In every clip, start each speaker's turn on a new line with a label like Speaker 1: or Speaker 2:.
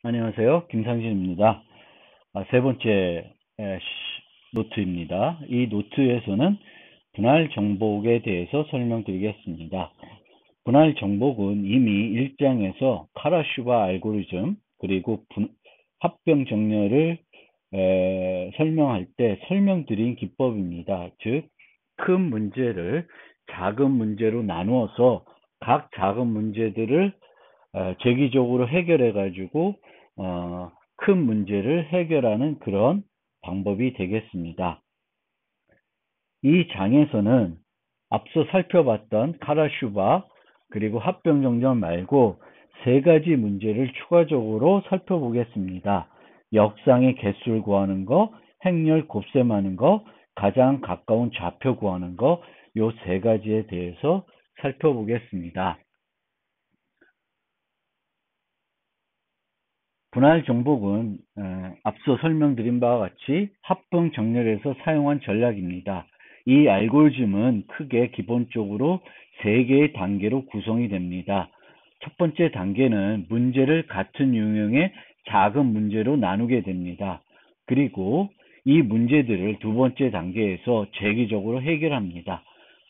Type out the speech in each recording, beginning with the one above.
Speaker 1: 안녕하세요. 김상진입니다. 세 번째 노트입니다. 이 노트에서는 분할 정복에 대해서 설명드리겠습니다. 분할 정복은 이미 1장에서 카라슈바 알고리즘 그리고 합병 정렬을 설명할 때 설명드린 기법입니다. 즉, 큰 문제를 작은 문제로 나누어서 각 작은 문제들을 재기적으로 해결해 가지고 큰 문제를 해결하는 그런 방법이 되겠습니다. 이 장에서는 앞서 살펴봤던 카라슈바 그리고 합병정렬 말고 세 가지 문제를 추가적으로 살펴보겠습니다. 역상의 개수를 구하는 거, 행렬 곱셈하는 거, 가장 가까운 좌표 구하는 거, 요 세 가지에 대해서 살펴보겠습니다. 분할 정복은 앞서 설명드린 바와 같이 합병 정렬에서 사용한 전략입니다. 이 알고리즘은 크게 기본적으로 세 개의 단계로 구성이 됩니다. 첫 번째 단계는 문제를 같은 유형의 작은 문제로 나누게 됩니다. 그리고 이 문제들을 두 번째 단계에서 재기적으로 해결합니다.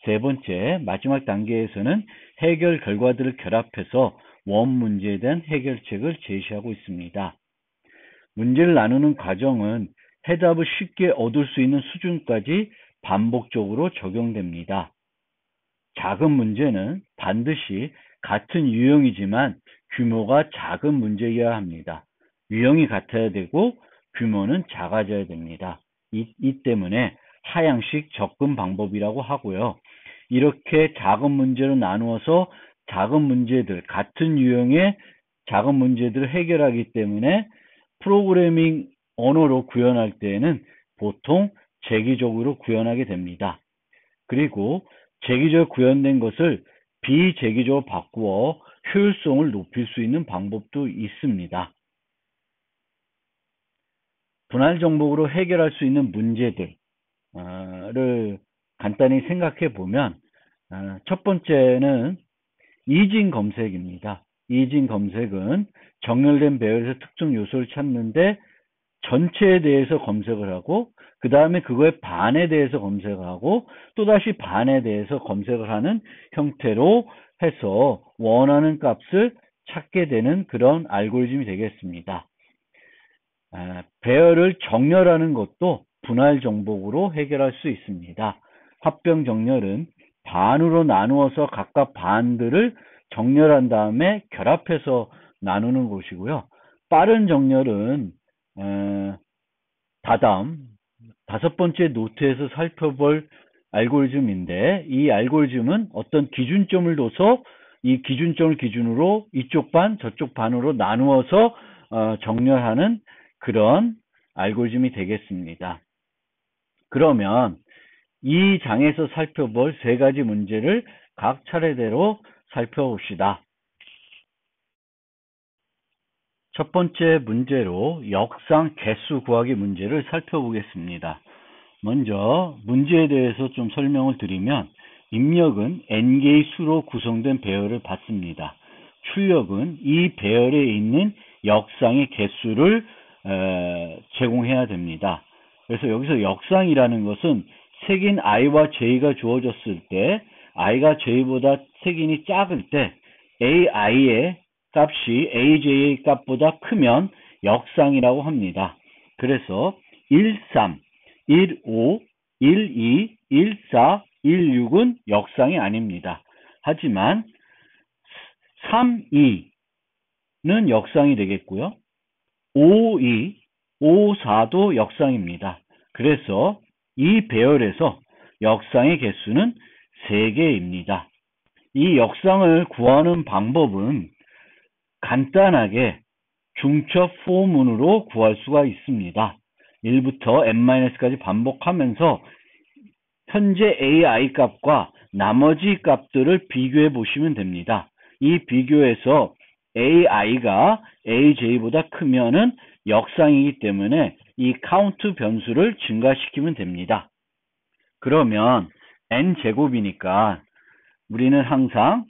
Speaker 1: 세 번째, 마지막 단계에서는 해결 결과들을 결합해서 원 문제에 대한 해결책을 제시하고 있습니다. 문제를 나누는 과정은 해답을 쉽게 얻을 수 있는 수준까지 반복적으로 적용됩니다. 작은 문제는 반드시 같은 유형이지만 규모가 작은 문제여야 합니다. 유형이 같아야 되고 규모는 작아져야 됩니다. 이 때문에 하향식 접근 방법이라고 하고요. 이렇게 작은 문제로 나누어서 작은 문제들, 같은 유형의 작은 문제들을 해결하기 때문에 프로그래밍 언어로 구현할 때에는 보통 재기적으로 구현하게 됩니다. 그리고 재기적으로 구현된 것을 비재기적으로 바꾸어 효율성을 높일 수 있는 방법도 있습니다. 분할 정복으로 해결할 수 있는 문제들을 간단히 생각해 보면 첫 번째는 이진 검색입니다. 이진 검색은 정렬된 배열에서 특정 요소를 찾는데 전체에 대해서 검색을 하고 그 다음에 그거의 반에 대해서 검색을 하고 또다시 반에 대해서 검색을 하는 형태로 해서 원하는 값을 찾게 되는 그런 알고리즘이 되겠습니다. 배열을 정렬하는 것도 분할 정복으로 해결할 수 있습니다. 합병 정렬은 반으로 나누어서 각각 반들을 정렬한 다음에 결합해서 나누는 것이고요. 빠른 정렬은 다다음 다섯 번째 노트에서 살펴볼 알고리즘인데, 이 알고리즘은 어떤 기준점을 둬서 이 기준점을 기준으로 이쪽 반 저쪽 반으로 나누어서 정렬하는 그런 알고리즘이 되겠습니다. 그러면 이 장에서 살펴볼 세 가지 문제를 각 차례대로 살펴봅시다. 첫 번째 문제로 역상 개수 구하기 문제를 살펴보겠습니다. 먼저 문제에 대해서 좀 설명을 드리면, 입력은 n개의 수로 구성된 배열을 받습니다. 출력은 이 배열에 있는 역상의 개수를 제공해야 됩니다. 그래서 여기서 역상이라는 것은 색인 i와 j가 주어졌을 때 i가 j보다 색인이 작을 때 ai의 값이 aj의 값보다 크면 역상이라고 합니다. 그래서 13, 15, 12, 14, 16은 역상이 아닙니다. 하지만 32는 역상이 되겠고요. 52, 54도 역상입니다. 그래서 이 배열에서 역상의 개수는 3개입니다. 이 역상을 구하는 방법은 간단하게 중첩 포문으로 구할 수가 있습니다. 1부터 n-까지 반복하면서 현재 ai 값과 나머지 값들을 비교해 보시면 됩니다. 이 비교에서 ai가 aj보다 크면은 역상이기 때문에 이 카운트 변수를 증가시키면 됩니다. 그러면 n제곱이니까 우리는 항상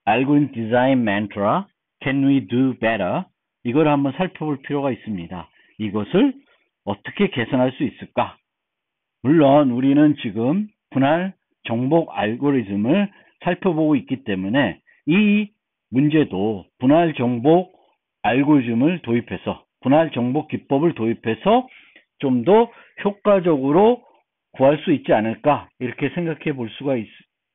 Speaker 1: 알고리즘 디자인 mantra, can we do better? 이걸 한번 살펴볼 필요가 있습니다. 이것을 어떻게 계산할 수 있을까? 물론 우리는 지금 분할 정복 알고리즘을 살펴보고 있기 때문에 이 문제도 분할 정복 알고리즘을 도입해서 분할 정복 기법을 도입해서 좀 더 효과적으로 구할 수 있지 않을까 이렇게 생각해 볼 수가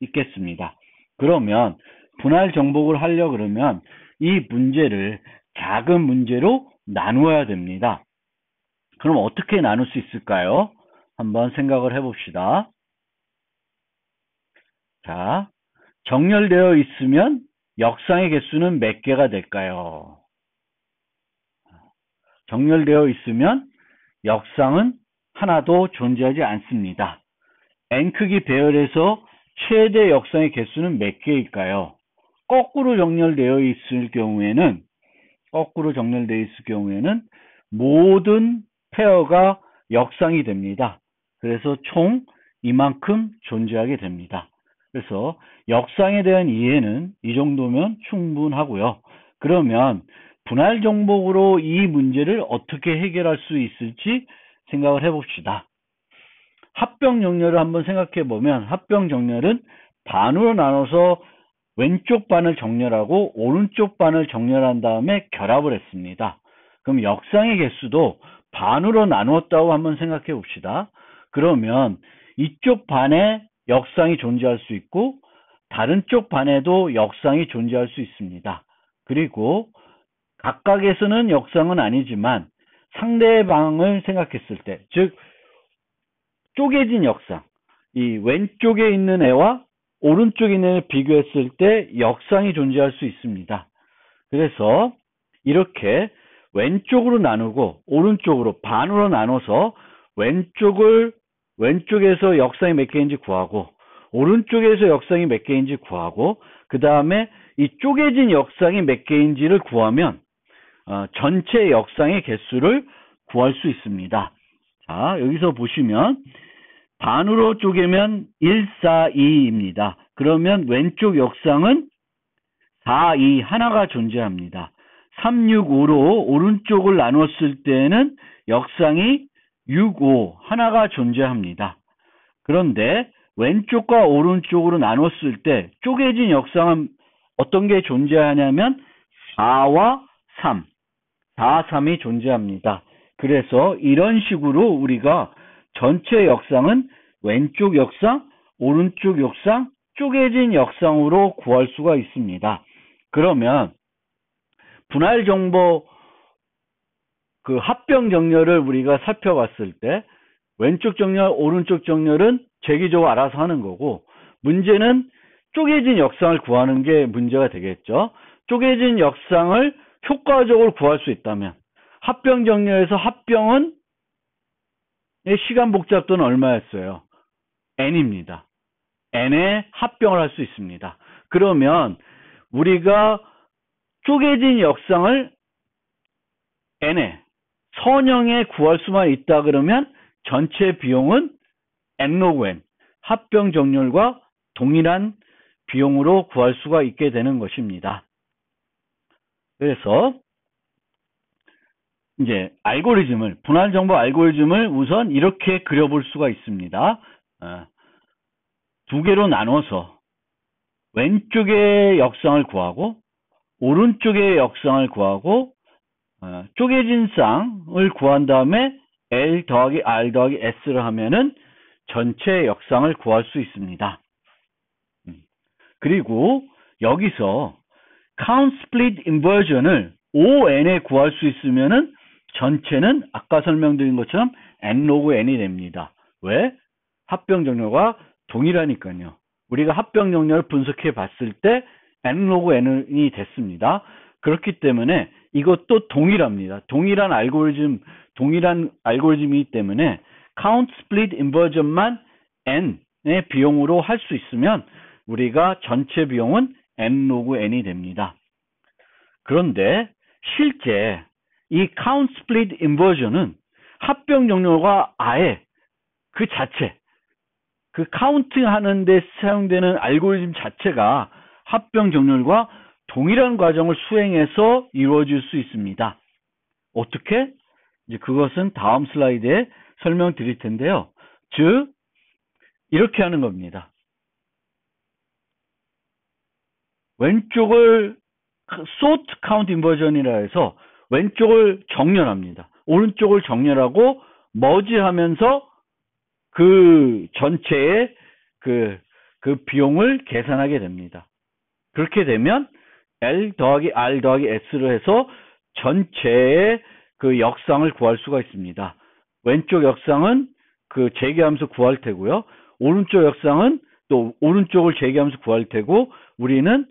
Speaker 1: 있겠습니다. 그러면 분할 정복을 하려 그러면 이 문제를 작은 문제로 나누어야 됩니다. 그럼 어떻게 나눌 수 있을까요? 한번 생각을 해봅시다. 자, 정렬되어 있으면 역상의 개수는 몇 개가 될까요? 정렬되어 있으면 역상은 하나도 존재하지 않습니다. n크기 배열에서 최대 역상의 개수는 몇 개일까요? 거꾸로 정렬되어 있을 경우에는 모든 페어가 역상이 됩니다. 그래서 총 이만큼 존재하게 됩니다. 그래서 역상에 대한 이해는 이 정도면 충분하고요. 그러면 분할 정복으로 이 문제를 어떻게 해결할 수 있을지 생각을 해봅시다. 합병 정렬을 한번 생각해 보면 합병 정렬은 반으로 나눠서 왼쪽 반을 정렬하고 오른쪽 반을 정렬한 다음에 결합을 했습니다. 그럼 역상의 개수도 반으로 나누었다고 한번 생각해 봅시다. 그러면 이쪽 반에 역상이 존재할 수 있고 다른 쪽 반에도 역상이 존재할 수 있습니다. 그리고 각각에서는 역상은 아니지만 상대방을 생각했을 때, 즉 쪼개진 역상, 이 왼쪽에 있는 애와 오른쪽에 있는 애를 비교했을 때 역상이 존재할 수 있습니다. 그래서 이렇게 왼쪽으로 나누고 오른쪽으로 반으로 나눠서 왼쪽에서 역상이 몇 개인지 구하고 오른쪽에서 역상이 몇 개인지 구하고 그 다음에 이 쪼개진 역상이 몇 개인지를 구하면 전체 역상의 개수를 구할 수 있습니다. 자, 여기서 보시면 반으로 쪼개면 1, 4, 2입니다. 그러면 왼쪽 역상은 4, 2 하나가 존재합니다. 3, 6, 5로 오른쪽을 나눴을 때는 역상이 6, 5 하나가 존재합니다. 그런데 왼쪽과 오른쪽으로 나눴을 때 쪼개진 역상은 어떤 게 존재하냐면 4와 3, 4, 3이 존재합니다. 그래서 이런 식으로 우리가 전체 역상은 왼쪽 역상, 오른쪽 역상, 쪼개진 역상으로 구할 수가 있습니다. 그러면 분할 정보 그 합병 정렬을 우리가 살펴봤을 때 왼쪽 정렬, 오른쪽 정렬은 제기적으로 알아서 하는 거고 문제는 쪼개진 역상을 구하는 게 문제가 되겠죠. 쪼개진 역상을 효과적으로 구할 수 있다면 합병 정렬에서 합병은 시간 복잡도는 얼마였어요? n입니다. n에 합병을 할 수 있습니다. 그러면 우리가 쪼개진 역상을 n에 선형에 구할 수만 있다 그러면 전체 비용은 n로그 n 합병 정렬과 동일한 비용으로 구할 수가 있게 되는 것입니다. 그래서 이제 분할 정보 알고리즘을 우선 이렇게 그려볼 수가 있습니다. 두 개로 나눠서 왼쪽의 역상을 구하고 오른쪽의 역상을 구하고 쪼개진 쌍을 구한 다음에 L 더하기 R 더하기 S를 하면은 전체 역상을 구할 수 있습니다. 그리고 여기서 count split inversion을 ON에 구할 수 있으면은 전체는 아까 설명드린 것처럼 n 로그 n이 됩니다. 왜? 합병 정렬과 동일하니까요. 우리가 합병 정렬을 분석해 봤을 때 n 로그 n이 됐습니다. 그렇기 때문에 이것도 동일합니다. 동일한 알고리즘이기 때문에 count split inversion만 n의 비용으로 할 수 있으면 우리가 전체 비용은 n 로그 n이 됩니다. 그런데 실제 이 count split inversion은 합병 정렬과 아예 그 자체, 그 카운팅 하는데 사용되는 알고리즘 자체가 합병 정렬과 동일한 과정을 수행해서 이루어질 수 있습니다. 어떻게? 이제 그것은 다음 슬라이드에 설명드릴 텐데요. 즉, 이렇게 하는 겁니다. 왼쪽을 sort count inversion이라 해서 왼쪽을 정렬합니다. 오른쪽을 정렬하고 머지하면서 그 전체의 그 비용을 계산하게 됩니다. 그렇게 되면 L 더하기 R 더하기 S로 해서 전체의 그 역상을 구할 수가 있습니다. 왼쪽 역상은 그 재계함수 구할 테고요. 오른쪽 역상은 또 오른쪽을 재계함수 구할 테고, 우리는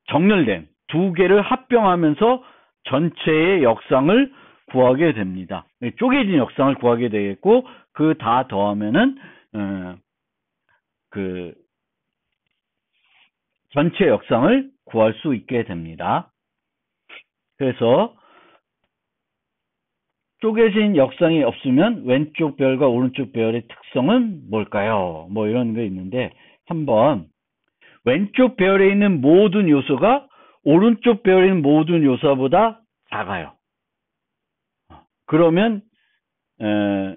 Speaker 1: 정렬된 두 개를 합병하면서 전체의 역상을 구하게 됩니다. 쪼개진 역상을 구하게 되겠고, 그 다 더하면은 그 전체 역상을 구할 수 있게 됩니다. 그래서 쪼개진 역상이 없으면 왼쪽 배열과 오른쪽 배열의 특성은 뭘까요? 뭐 이런 게 있는데, 한번 왼쪽 배열에 있는 모든 요소가 오른쪽 배열에 있는 모든 요소보다 작아요. 그러면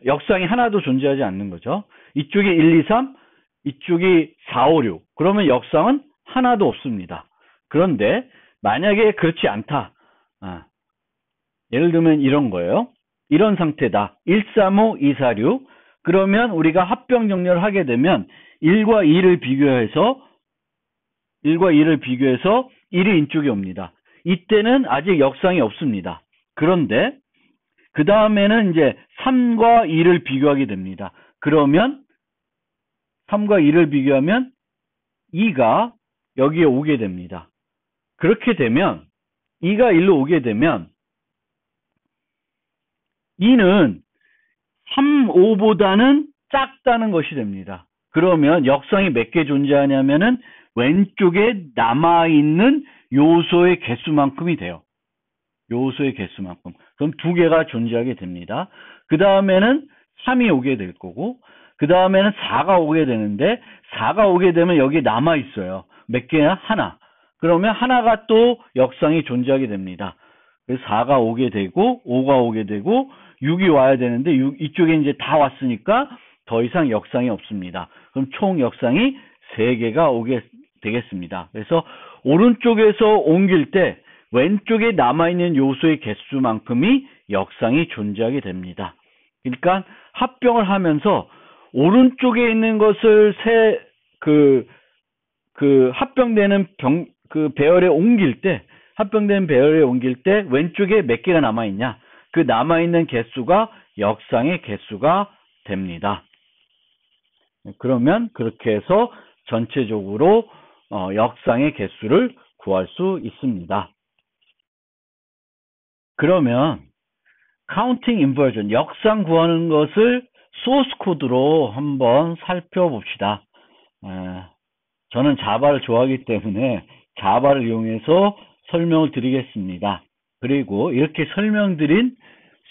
Speaker 1: 역상이 하나도 존재하지 않는 거죠. 이쪽이 1, 2, 3, 이쪽이 4, 5, 6. 그러면 역상은 하나도 없습니다. 그런데 만약에 그렇지 않다. 예를 들면 이런 거예요. 이런 상태다. 1, 3, 5, 2, 4, 6. 그러면 우리가 합병 정렬을 하게 되면 1과 2를 비교해서 1이 이쪽에 옵니다. 이때는 아직 역상이 없습니다. 그런데 그 다음에는 이제 3과 2를 비교하게 됩니다. 그러면 3과 2를 비교하면 2가 여기에 오게 됩니다. 그렇게 되면 2가 1로 오게 되면 2는 3, 5보다는 작다는 것이 됩니다. 그러면 역상이 몇 개 존재하냐면은 왼쪽에 남아있는 요소의 개수만큼이 돼요. 요소의 개수만큼. 그럼 두 개가 존재하게 됩니다. 그 다음에는 3이 오게 될 거고, 그 다음에는 4가 오게 되는데, 4가 오게 되면 여기 남아있어요. 몇 개냐? 하나. 그러면 하나가 또 역상이 존재하게 됩니다. 그래서 4가 오게 되고, 5가 오게 되고, 6이 와야 되는데, 이쪽에 이제 다 왔으니까 더 이상 역상이 없습니다. 그럼 총 역상이 3개가 오게 되겠습니다. 그래서 오른쪽에서 옮길 때 왼쪽에 남아있는 요소의 개수만큼이 역상이 존재하게 됩니다. 그러니까 합병을 하면서 오른쪽에 있는 것을 합병되는 배열에 옮길 때, 합병된 배열에 옮길 때 왼쪽에 몇 개가 남아있냐? 그 남아있는 개수가 역상의 개수가 됩니다. 그러면 그렇게 해서 전체적으로 역상의 개수를 구할 수 있습니다. 그러면 카운팅 인버전, 역상 구하는 것을 소스 코드로 한번 살펴봅시다. 저는 자바를 좋아하기 때문에 자바를 이용해서 설명을 드리겠습니다. 그리고 이렇게 설명드린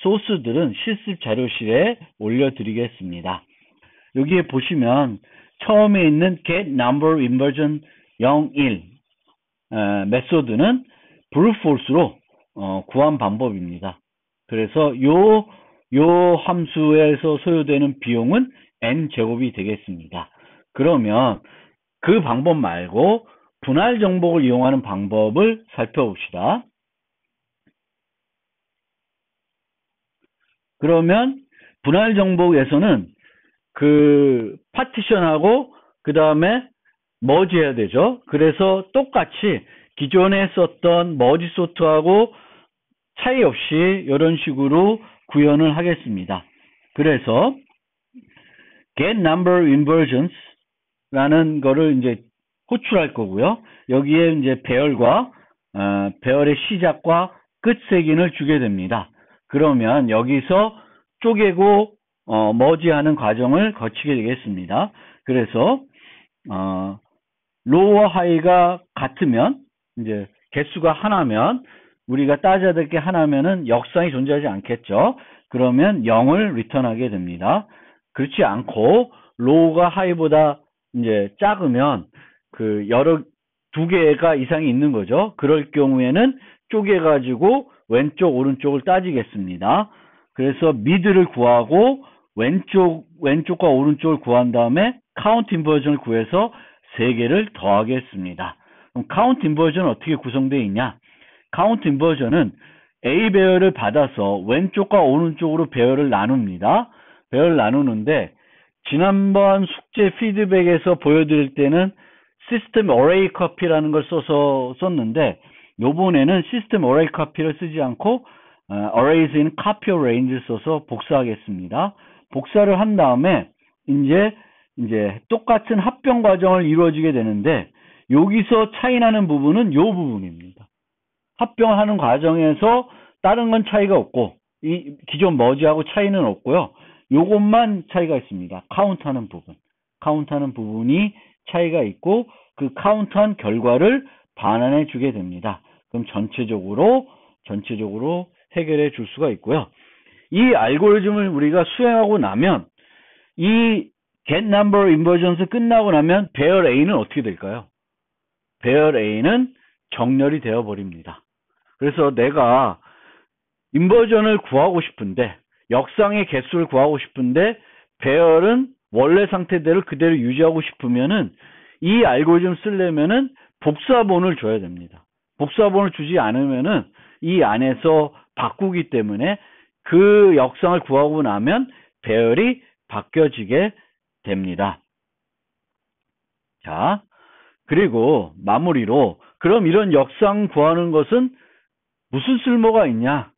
Speaker 1: 소스들은 실습 자료실에 올려드리겠습니다. 여기에 보시면 처음에 있는 get number inversion 0, 1 메소드는 brute force로 구한 방법입니다. 그래서 요 함수에서 소요되는 비용은 n제곱이 되겠습니다. 그러면 그 방법 말고 분할 정복을 이용하는 방법을 살펴봅시다. 그러면 분할 정복에서는 그 파티션하고 그 다음에 머지 해야 되죠. 그래서 똑같이 기존에 썼던 머지 소트하고 차이 없이 이런 식으로 구현을 하겠습니다. 그래서 get number inversions 라는 거를 이제 호출할 거고요. 여기에 이제 배열과 배열의 시작과 끝 색인을 주게 됩니다. 그러면 여기서 쪼개고 머지하는 과정을 거치게 되겠습니다. 그래서 로우와 하이가 같으면 이제 개수가 하나면 우리가 따져야 될 게 하나면은 역상이 존재하지 않겠죠. 그러면 0을 리턴하게 됩니다. 그렇지 않고 로우가 하이보다 이제 작으면 두 개가 이상이 있는 거죠. 그럴 경우에는 쪼개가지고 왼쪽, 오른쪽을 따지겠습니다. 그래서 미드를 구하고 왼쪽과 오른쪽을 구한 다음에 카운트 인버전을 구해서 3개를 더하겠습니다. 그럼 카운트 인버전은 어떻게 구성되어 있냐? 카운트 인버전은 A 배열을 받아서 왼쪽과 오른쪽으로 배열을 나눕니다. 배열을 나누는데 지난번 숙제 피드백에서 보여드릴 때는 시스템 어레이 커피라는 걸 썼는데 요번에는 시스템 어레이 커피를 쓰지 않고 arrays in copy or range를 써서 복사하겠습니다. 복사를 한 다음에 이제 똑같은 합병 과정을 이루어지게 되는데 여기서 차이 나는 부분은 요 부분입니다. 합병을 하는 과정에서 다른 건 차이가 없고 이 기존 머지하고 차이는 없고요. 요것만 차이가 있습니다. 카운트하는 부분이 차이가 있고 그 카운트한 결과를 반환해 주게 됩니다. 그럼 전체적으로 해결해 줄 수가 있고요. 이 알고리즘을 우리가 수행하고 나면 이 get number inversions 끝나고 나면 배열 A는 어떻게 될까요? 배열 A는 정렬이 되어 버립니다. 그래서 내가 인버전을 구하고 싶은데 역상의 개수를 구하고 싶은데 배열은 원래 상태대로 그대로 유지하고 싶으면은 이 알고리즘 쓰려면은 복사본을 줘야 됩니다. 복사본을 주지 않으면은 이 안에서 바꾸기 때문에 그 역상을 구하고 나면 배열이 바뀌어지게 됩니다. 자, 그리고 마무리로 그럼 이런 역상 구하는 것은 무슨 쓸모가 있냐?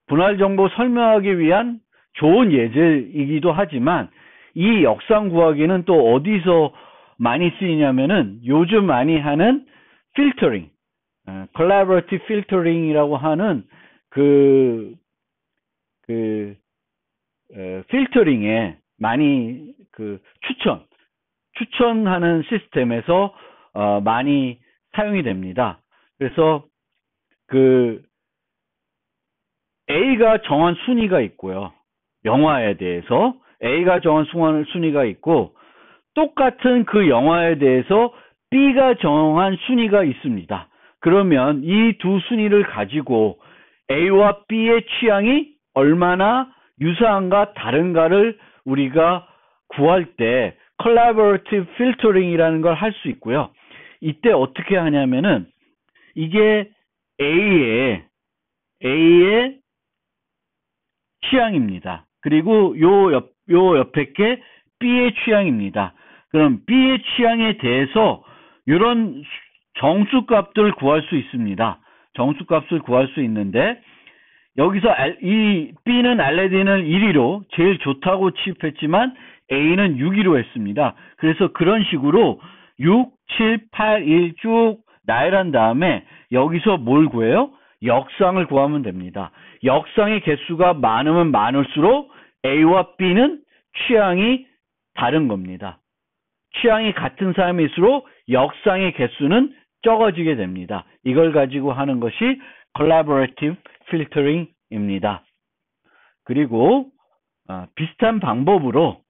Speaker 1: 분할 정보 설명하기 위한 좋은 예제이기도 하지만 이 역상 구하기는 또 어디서 많이 쓰이냐면은 요즘 많이 하는 필터링, collaborative filtering이라고 하는 필터링에 많이 추천하는 시스템에서 많이 사용이 됩니다. 그래서 A가 정한 순위가 있고요. 영화에 대해서 A가 정한 순위가 있고 똑같은 그 영화에 대해서 B가 정한 순위가 있습니다. 그러면 이 두 순위를 가지고 A와 B의 취향이 얼마나 유사한가 다른가를 우리가 구할 때 collaborative filtering이라는 걸 할 수 있고요. 이때 어떻게 하냐면은 이게 A의 취향입니다. 그리고 요 옆에 게 B의 취향입니다. 그럼 B의 취향에 대해서 이런 정수값들을 구할 수 있습니다. 정수값을 구할 수 있는데 여기서 이 B는 알레딘을 1위로 제일 좋다고 취급했지만 A는 6위로 했습니다. 그래서 그런 식으로 6, 7, 8, 1 쭉 나열한 다음에 여기서 뭘 구해요? 역상을 구하면 됩니다. 역상의 개수가 많으면 많을수록 A와 B는 취향이 다른 겁니다. 취향이 같은 사람일수록 역상의 개수는 적어지게 됩니다. 이걸 가지고 하는 것이 collaborative filtering입니다. 그리고 비슷한 방법으로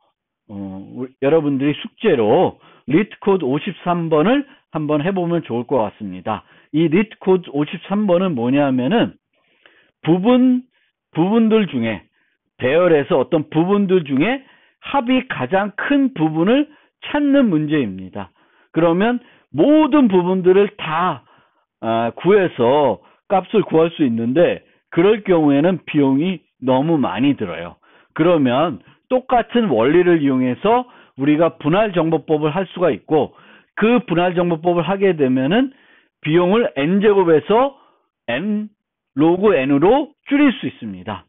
Speaker 1: 여러분들이 숙제로 리트코드 53번을 한번 해보면 좋을 것 같습니다. 이 리트코드 53번은 뭐냐면은 부분들 중에 배열에서 어떤 부분들 중에 합이 가장 큰 부분을 찾는 문제입니다. 그러면 모든 부분들을 다 구해서 값을 구할 수 있는데 그럴 경우에는 비용이 너무 많이 들어요. 그러면 똑같은 원리를 이용해서 우리가 분할정보법을 할 수가 있고 그 분할정보법을 하게 되면은 비용을 n제곱에서 n 로그 n으로 줄일 수 있습니다.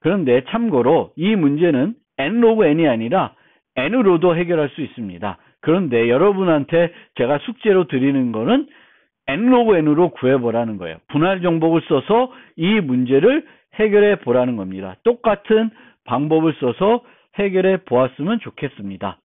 Speaker 1: 그런데 참고로 이 문제는 n 로그 n이 아니라 n으로도 해결할 수 있습니다. 그런데 여러분한테 제가 숙제로 드리는 거는 n 로그 n으로 구해보라는 거예요. 분할정복을 써서 이 문제를 해결해 보라는 겁니다. 똑같은 방법을 써서 해결해 보았으면 좋겠습니다.